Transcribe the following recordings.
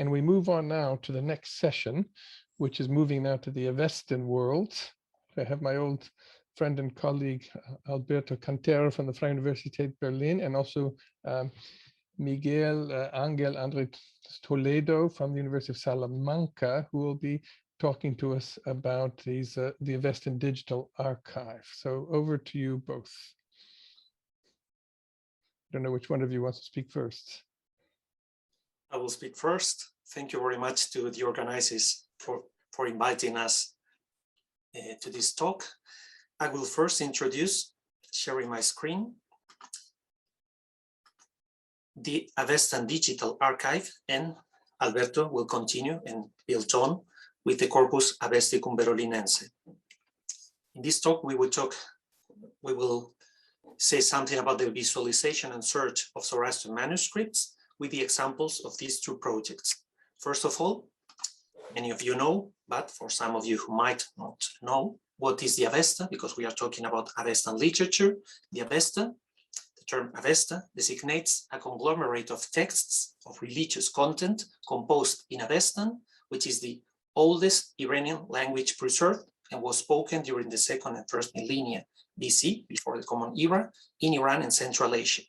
And we move on now to the next session, which is moving now to the Avestan world. I have my old friend and colleague, Alberto Cantera from the Freie Universität Berlin, and also Miguel, Ángel, Andrés-Toledo from the University of Salamanca, who will be talking to us about these the Avestan Digital Archive. So over to you both. I don't know which one of you wants to speak first. I will speak first. Thank you very much to the organizers for inviting us to this talk. I will first introduce, sharing my screen, the Avestan Digital Archive, and Alberto will continue and build on with the Corpus Avesticum Berolinense. In this talk, we will say something about the visualization and search of Zoroastrian manuscripts with the examples of these two projects. First of all, many of you know, but for some of you who might not know, what is the Avesta, because we are talking about Avestan literature. The Avesta, the term Avesta, designates a conglomerate of texts of religious content composed in Avestan, which is the oldest Iranian language preserved and was spoken during the 2nd and 1st millennia BC, before the Common Era, in Iran and Central Asia.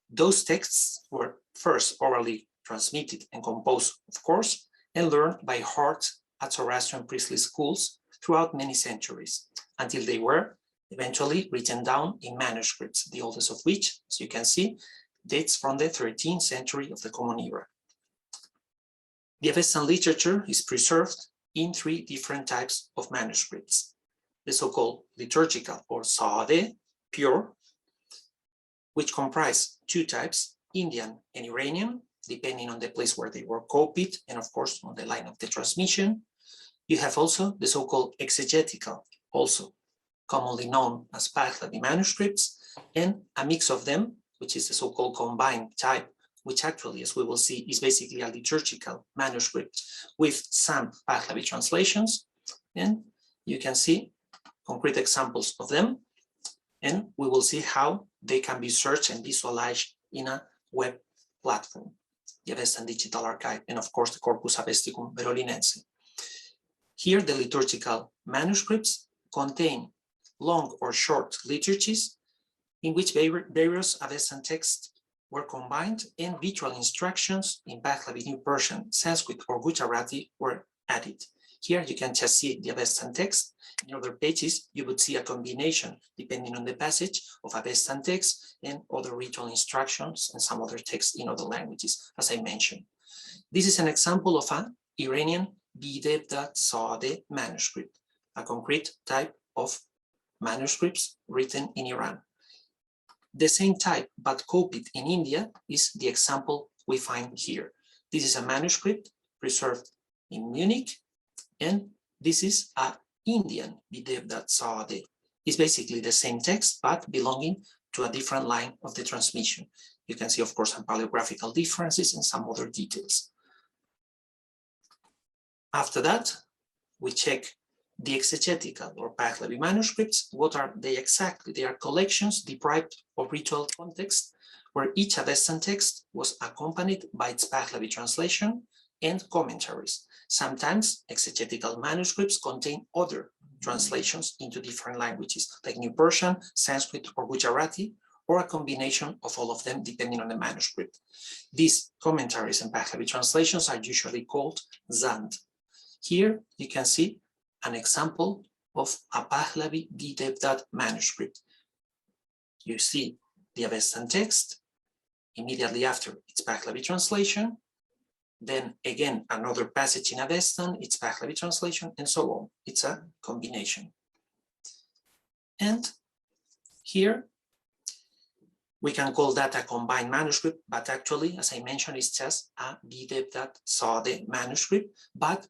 Those texts were first orally transmitted and composed, of course, and learned by heart at Zoroastrian priestly schools throughout many centuries, until they were eventually written down in manuscripts, the oldest of which, as you can see, dates from the 13th century of the Common Era. The Avestan literature is preserved in 3 different types of manuscripts: the so-called liturgical or Saade, pure, which comprise 2 types, Indian and Iranian, depending on the place where they were copied, and of course on the line of the transmission. You have also the so-called exegetical, also commonly known as Pahlavi manuscripts, and a mix of them, which is the so-called combined type, which actually, as we will see, is basically a liturgical manuscript with some Pahlavi translations. And you can see concrete examples of them, and we will see how they can be searched and visualized in a web platform, the Avestan Digital Archive, and of course the Corpus Avesticum Berolinense. Here, the liturgical manuscripts contain long or short liturgies in which various Avestan texts were combined and ritual instructions in Pahlavi, New Persian, Sanskrit, or Gujarati were added. Here you can just see the Avestan text. In other pages, you would see a combination, depending on the passage, of Avestan text and other ritual instructions and some other texts in other languages, as I mentioned. This is an example of an Iranian Bidevdat Saade manuscript, a concrete type of manuscripts written in Iran. The same type, but copied in India, is the example we find here. This is a manuscript preserved in Munich, and this is an Indian Bidevdat Saade. It's basically the same text, but belonging to a different line of the transmission. You can see, of course, some paleographical differences and some other details. After that, we check the exegetical or Pahlavi manuscripts. What are they exactly? They are collections deprived of ritual context, where each Avestan text was accompanied by its Pahlavi translation and commentaries. Sometimes exegetical manuscripts contain other translations into different languages, like New Persian, Sanskrit, or Gujarati, or a combination of all of them, depending on the manuscript. These commentaries and Pahlavi translations are usually called Zand. Here you can see an example of a Pahlavi Bidevdat manuscript. You see the Avestan text, immediately after its Pahlavi translation, then again another passage in Avestan, its Pahlavi translation, and so on. It's a combination. And here we can call that a combined manuscript, but actually, as I mentioned, it's just a Bidevdat Saade manuscript. But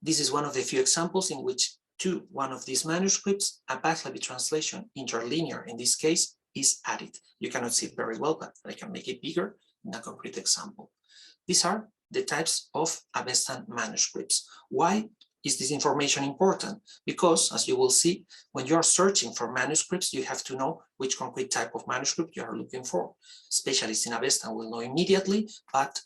this is one of the few examples in which to one of these manuscripts, a Pahlavi translation, interlinear in this case, is added. You cannot see it very well, but I can make it bigger in a concrete example. These are the types of Avestan manuscripts. Why is this information important? Because, as you will see, when you are searching for manuscripts, you have to know which concrete type of manuscript you are looking for. Specialists in Avestan will know immediately, but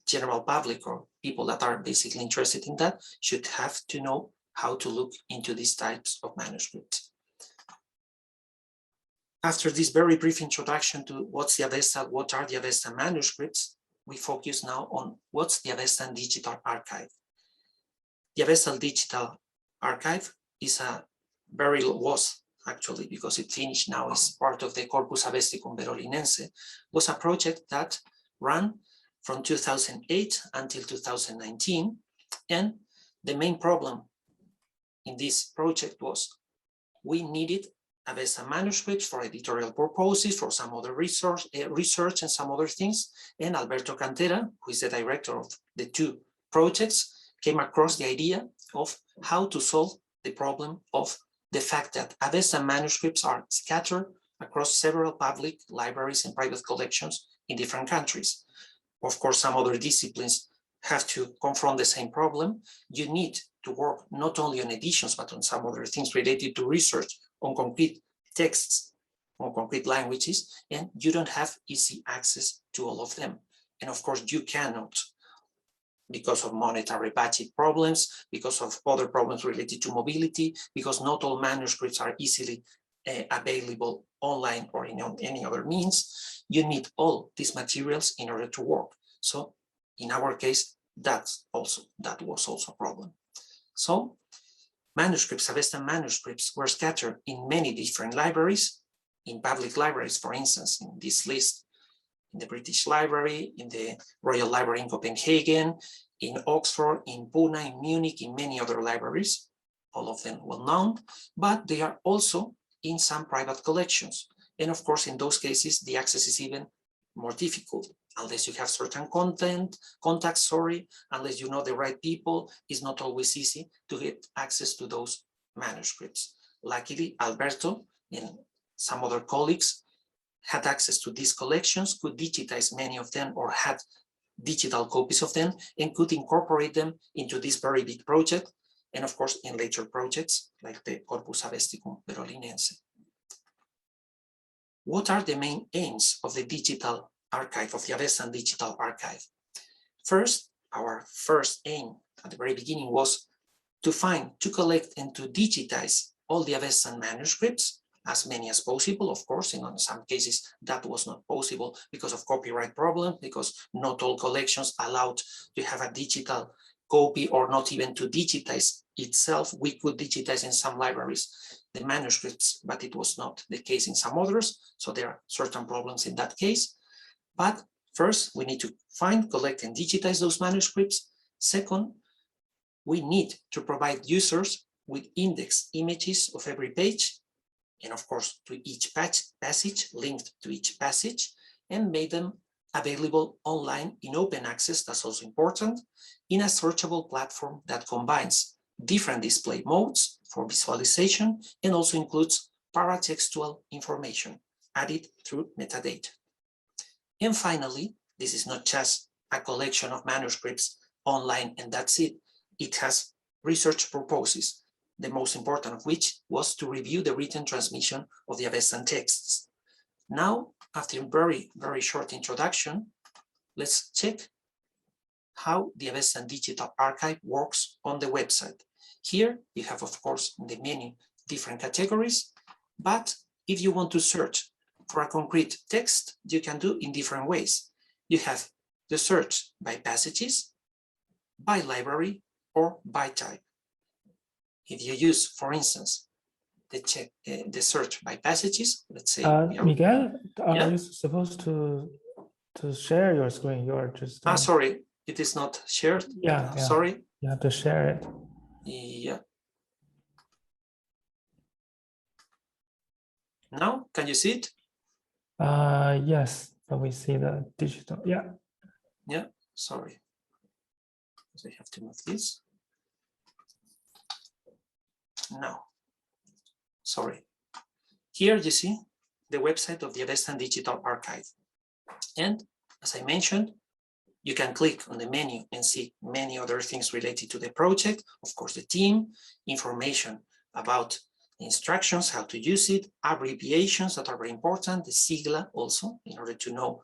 general public or people that are basically interested in that should have to know how to look into these types of manuscripts. After this very brief introduction to what's the Avesta, what are the Avesta manuscripts, we focus now on what's the Avestan Digital Archive. The Avestan Digital Archive is was actually, because it finished now, is part of the Corpus Avesticum Berolinense, was a project that ran from 2008 until 2019. And the main problem in this project was we needed Avesta manuscripts for editorial purposes, for some other research and some other things. And Alberto Cantera, who is the director of the two projects, came across the idea of how to solve the problem of the fact that Avesta manuscripts are scattered across several public libraries and private collections in different countries. Of course, some other disciplines have to confront the same problem. You need to work not only on editions, but on some other things related to research, on concrete texts, on concrete languages, and you don't have easy access to all of them. And of course, you cannot, because of monetary budget problems, because of other problems related to mobility, because not all manuscripts are easily available online or in any other means. You need all these materials in order to work. So in our case, that was also a problem. So manuscripts, Avestan manuscripts, were scattered in many different libraries, in public libraries, for instance, in this list, in the British Library, in the Royal Library in Copenhagen, in Oxford, in Pune, in Munich, in many other libraries, all of them well known, but they are also in some private collections. And of course, in those cases, the access is even more difficult. Unless you have certain contacts, unless you know the right people, it's not always easy to get access to those manuscripts. Luckily, Alberto and some other colleagues had access to these collections, could digitize many of them or had digital copies of them and could incorporate them into this very big project. And of course, in later projects like the Corpus Avesticum Berolinense. What are the main aims of the digital archive, of the Avestan Digital Archive? First, our first aim at the very beginning was to find, to collect and to digitize all the Avestan manuscripts, as many as possible. Of course, in some cases that was not possible because of copyright problems, because not all collections allowed to have a digital copy or not even to digitize itself. We could digitize in some libraries the manuscripts, but it was not the case in some others. So there are certain problems in that case. But first, we need to find, collect, and digitize those manuscripts. Second, we need to provide users with indexed images of every page, and of course, to each passage, linked to each passage, and made them available online in open access, that's also important, in a searchable platform that combines different display modes for visualization and also includes paratextual information added through metadata. And finally, this is not just a collection of manuscripts online and that's it. It has research purposes, the most important of which was to review the written transmission of the Avestan texts. Now, after a very, very short introduction, let's check how the Avestan Digital Archive works on the website. Here you have, of course, the many different categories, but if you want to search for a concrete text, you can do in different ways. You have the search by passages, by library, or by type. If you use, for instance, the search by passages, let's say. Miguel, are you supposed to share your screen? You're just. Sorry, it is not shared. Yeah. Sorry. You have to share it. Yeah. Now, can you see it? Yes, but we see the digital. Yeah. Yeah. Sorry. I have to move this. No. Sorry. Here you see the website of the Avestan Digital Archive. And as I mentioned, you can click on the menu and see many other things related to the project. Of course, the team, information about the instructions, how to use it, abbreviations that are very important, the sigla also, in order to know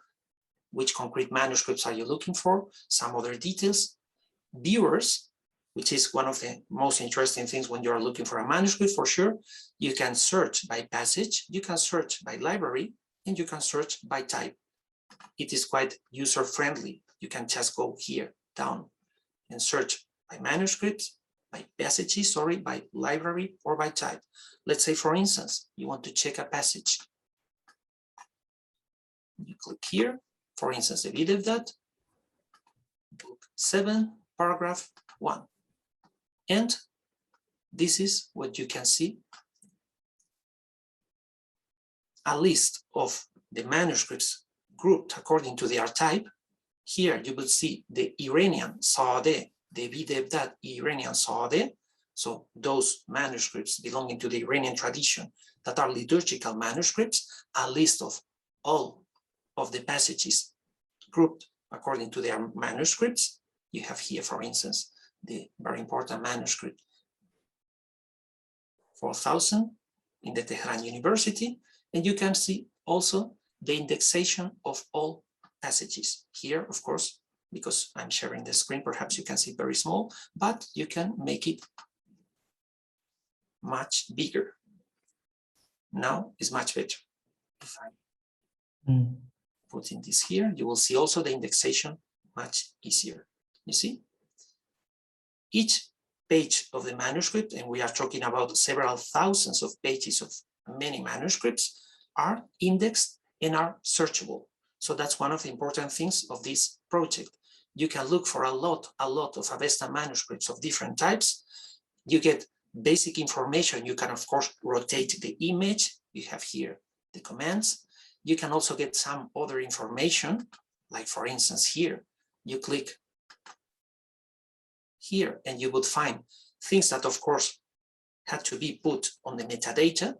which concrete manuscripts are you looking for, some other details, viewers, which is one of the most interesting things when you're looking for a manuscript for sure. You can search by passage, you can search by library, and you can search by type. It is quite user-friendly. You can just go here down and search by manuscripts, by passages, sorry, by library, or by type. Let's say, for instance, you want to check a passage. You click here, for instance, the Avestan, book 7, paragraph 1. And this is what you can see. A list of the manuscripts grouped according to their type. Here you will see the Iranian Saade, the Avestan Iranian Saade. So those manuscripts belonging to the Iranian tradition that are liturgical manuscripts, a list of all of the passages grouped according to their manuscripts. You have here, for instance, the very important manuscript 4000 in the Tehran University, and you can see also the indexation of all passages. Here, of course, because I'm sharing the screen, perhaps you can see very small, but you can make it much bigger. Now it's much better. If I put in this here, you will see also the indexation much easier. You see? Each page of the manuscript, and we are talking about several thousands of pages of many manuscripts, are indexed and are searchable. So that's one of the important things of this project. You can look for a lot of Avestan manuscripts of different types. You get basic information. You can, of course, rotate the image. You have here the commands. You can also get some other information, like for instance here, you click here and you would find things that, of course, had to be put on the metadata.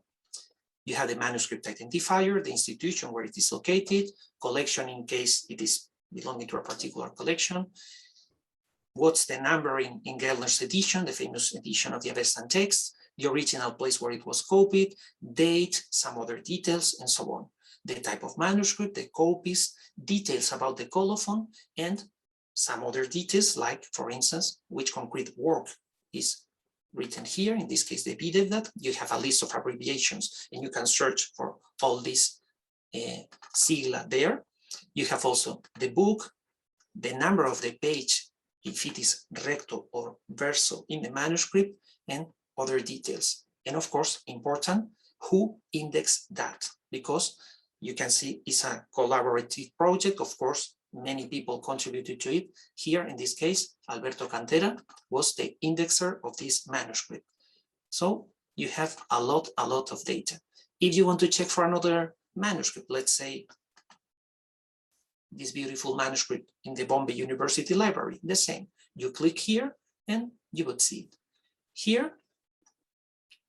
You have the manuscript identifier, the institution where it is located, collection in case it is belonging to a particular collection, what's the number in Gellner's edition, the famous edition of the Avestan text, the original place where it was copied, date, some other details, and so on. The type of manuscript, the copies, details about the colophon, and some other details, like, for instance, which concrete work is written here. In this case, the Avestan. You have a list of abbreviations, and you can search for all these sigla there. You have also the book, the number of the page, if it is recto or verso in the manuscript, and other details. And of course, important, who indexed that, because you can see it's a collaborative project. Of course, many people contributed to it. Here, in this case, Alberto Cantera was the indexer of this manuscript. So you have a lot of data. If you want to check for another manuscript, let's say this beautiful manuscript in the Bombay University Library, the same. You click here and you would see it. Here,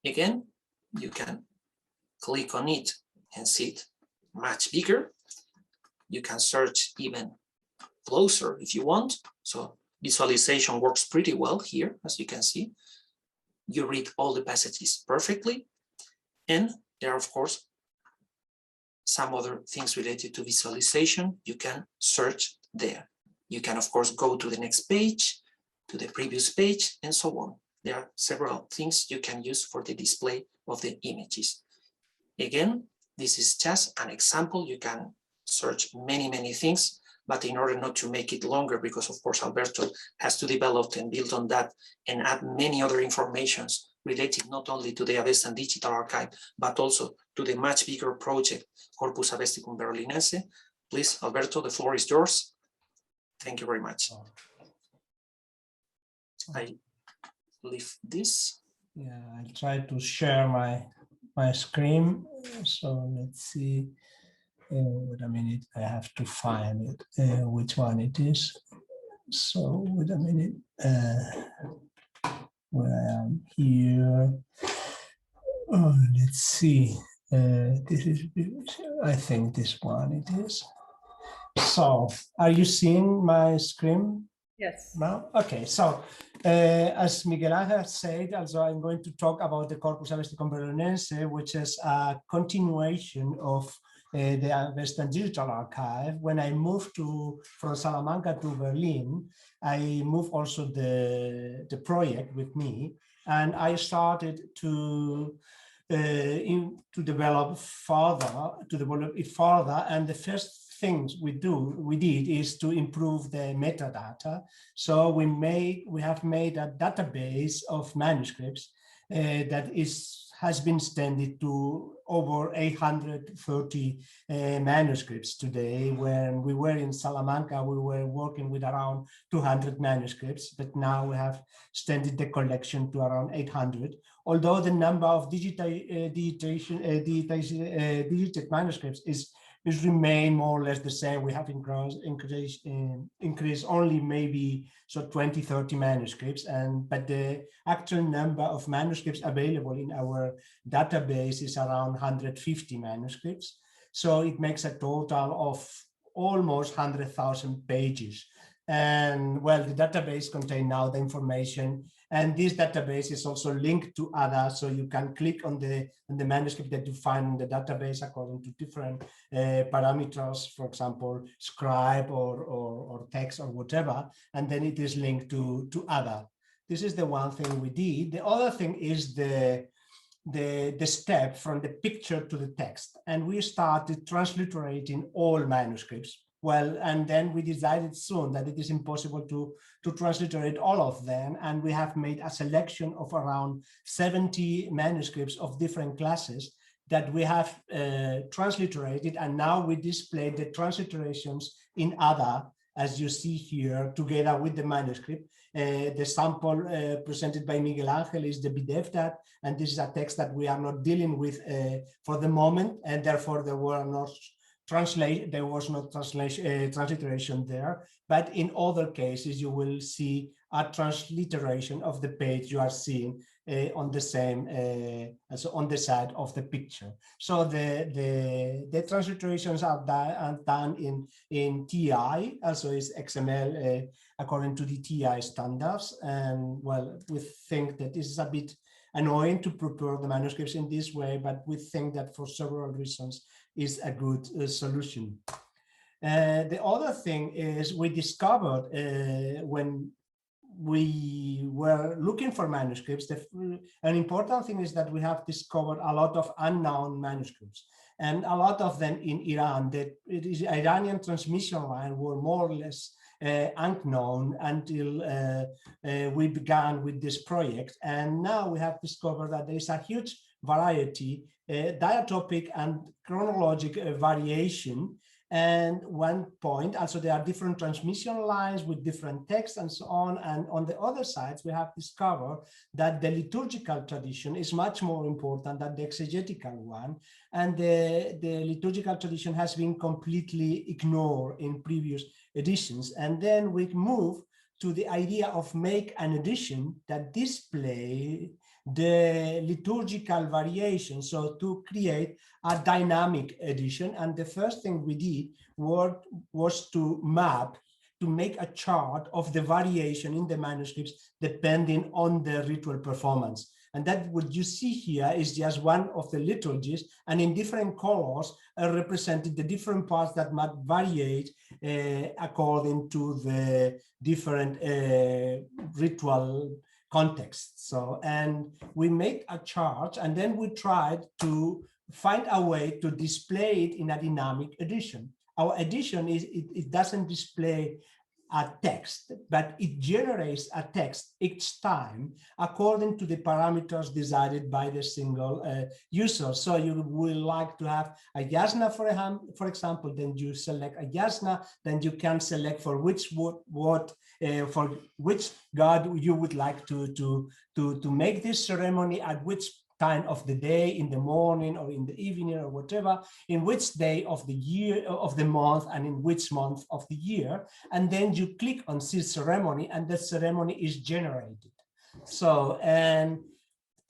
again, you can click on it and see it much bigger. You can search even closer if you want. So visualization works pretty well here, as you can see. You read all the passages perfectly. And there are, of course, some other things related to visualization. You can search there. You can, of course, go to the next page, to the previous page, and so on. There are several things you can use for the display of the images. Again, this is just an example. You can search many things, but in order not to make it longer, because of course Alberto has to develop and build on that and add many other informations related not only to the Avestan Digital Archive, but also to the much bigger project, Corpus Avesticum Berolinense. Please, Alberto, the floor is yours. Thank you very much. I leave this. Yeah, I'll try to share my screen. So let's see. Wait a minute, I have to find it, which one it is. So wait a minute, where I am here. Oh, let's see. This is, I think this one it is. So are you seeing my screen? Yes. Now? Okay, so as Miguel has said, also I'm going to talk about the Corpus Avesticum Berolinense, which is a continuation of the Avestan Digital Archive. When I moved from Salamanca to Berlin, I moved also the project with me, and I started to develop it further. And the first things we did is to improve the metadata. So we have made a database of manuscripts that has been extended to over 830 manuscripts today. When we were in Salamanca, we were working with around 200 manuscripts, but now we have extended the collection to around 800. Although the number of digitized manuscripts is remain more or less the same. We have increased only maybe 20, 30 manuscripts, but the actual number of manuscripts available in our database is around 150 manuscripts. So it makes a total of almost 100,000 pages. And well, the database contains now the information, and this database is also linked to others, so you can click on the manuscript that you find in the database according to different parameters, for example, scribe or text or whatever, and then it is linked to other. This is the one thing we did. The other thing is the step from the picture to the text, and we started transliterating all manuscripts. Well, and then we decided soon that it is impossible to transliterate all of them, and we have made a selection of around 70 manuscripts of different classes that we have transliterated, and now we display the transliterations in other, as you see here, together with the manuscript. The sample presented by Miguel Ángel is the Avestan, and this is a text that we are not dealing with for the moment, and therefore there was no transliteration there, but in other cases you will see a transliteration of the page you are seeing on the same on the side of the picture. So the transliterations are done in TI, also is XML according to the TI standards. And well, we think that this is a bit annoying to prepare the manuscripts in this way, but we think that for several reasons is a good solution. The other thing is we discovered when we were looking for manuscripts, an important thing is that we have discovered a lot of unknown manuscripts, and a lot of them in Iran. That it is Iranian transmission line were more or less unknown until we began with this project. And now we have discovered that there is a huge variety, diatopic and chronologic variation. And one point, also there are different transmission lines with different texts and so on. And on the other sides, we have discovered that the liturgical tradition is much more important than the exegetical one. And the liturgical tradition has been completely ignored in previous editions. And then we move to the idea of make an edition that display the liturgical variation, so to create a dynamic edition. And the first thing we did was to make a chart of the variation in the manuscripts depending on the ritual performance. And that what you see here is just one of the liturgies, and in different colors represented the different parts that might vary according to the different ritual context. So, and we made a chart, and then we tried to find a way to display it in a dynamic edition. Our edition is, it doesn't display a text, but it generates a text each time according to the parameters decided by the single user. So you will like to have a yasna for example, then you select a yasna, then you can select for which for which god you would like to make this ceremony, at which time of the day, in the morning or in the evening or whatever, in which day of the year, of the month, and in which month of the year. And then you click on this ceremony, and the ceremony is generated. So, and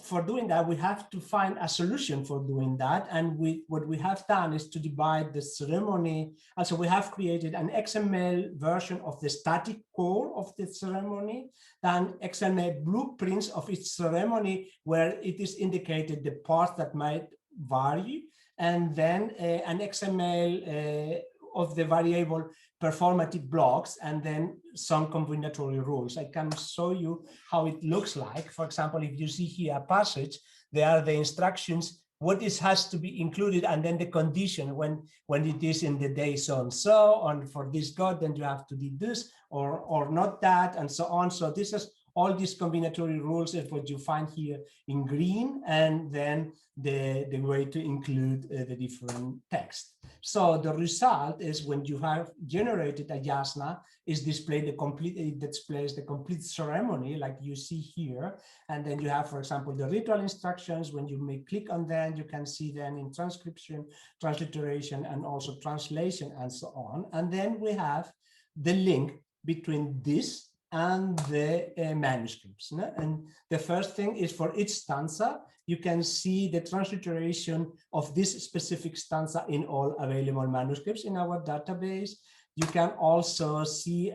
for doing that, we have to find a solution for doing that. And what we have done is to divide the ceremony. Also, we have created an XML version of the static core of the ceremony, then XML blueprints of each ceremony, where it is indicated the parts that might vary. and then an XML of the variable performative blocks, and then some combinatorial rules. I can show you how it looks like. For example, if you see here a passage, there are the instructions, what has to be included, and then the condition when it is in the day so and so on for this god, then you have to do this or not that, and so on. So this is all these combinatorial rules is what you find here in green, and then the way to include the different text. So the result is when you have generated a yasna, is displayed it displays the complete ceremony like you see here. And then you have, for example, the ritual instructions. When you may click on them, you can see them in transcription, transliteration, and also translation, and so on. And then we have the link between this and the manuscripts. No? And the first thing is for each stanza, you can see the transliteration of this specific stanza in all available manuscripts in our database. You can also see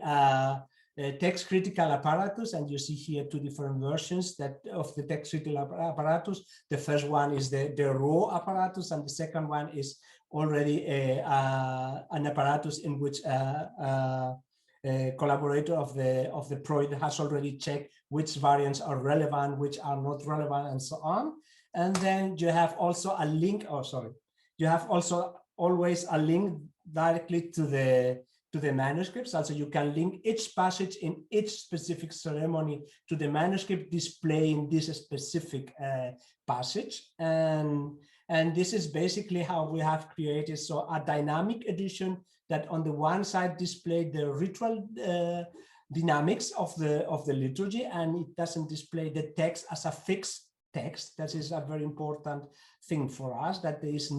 text critical apparatus, and you see here two different versions of the text critical apparatus. The first one is the raw apparatus, and the second one is already an apparatus in which collaborator of the project has already checked which variants are relevant, which are not relevant, and so on. And then you have also a link. You have also always a link directly to the manuscripts. Also, you can link each passage in each specific ceremony to the manuscript displaying this specific passage. And this is basically how we have created a dynamic edition that on the one side display the ritual dynamics of the liturgy, and it doesn't display the text as a fixed text. That is a very important thing for us, that there is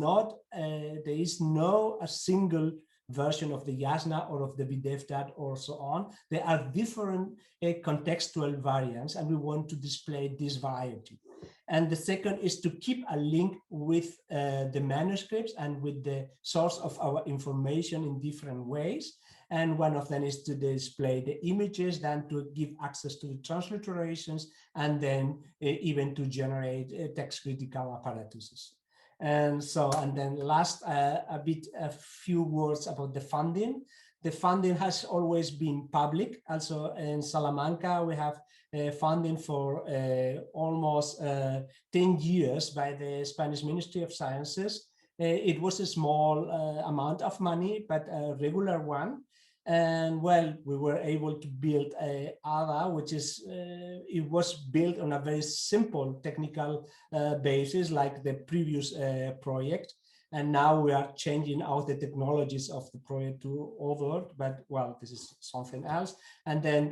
no a single version of the yasna or of the videvtat or so on. There are different contextual variants, and we want to display this variety. And the second is to keep a link with the manuscripts and with the source of our information in different ways. And one of them is to display the images, then to give access to the transliterations, and then even to generate text critical apparatuses. And then last, a few words about the funding. The funding has always been public. Also in Salamanca, we have funding for almost 10 years by the Spanish Ministry of Sciences. It was a small amount of money, but a regular one. And well, we were able to build ADA, which is, it was built on a very simple technical basis like the previous project. And now we are changing out the technologies of the project to other, but well, this is something else. And then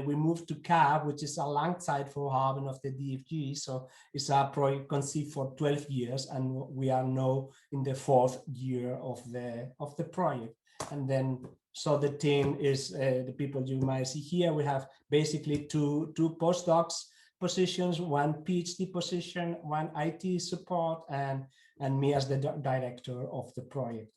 we moved to CAB, which is a alongside for Haben of the DFG. So it's a project conceived for 12 years, and we are now in the 4th year of the project. And then, so the team is the people you might see here. We have basically two postdocs positions, one PhD position, one IT support, and me as the director of the project.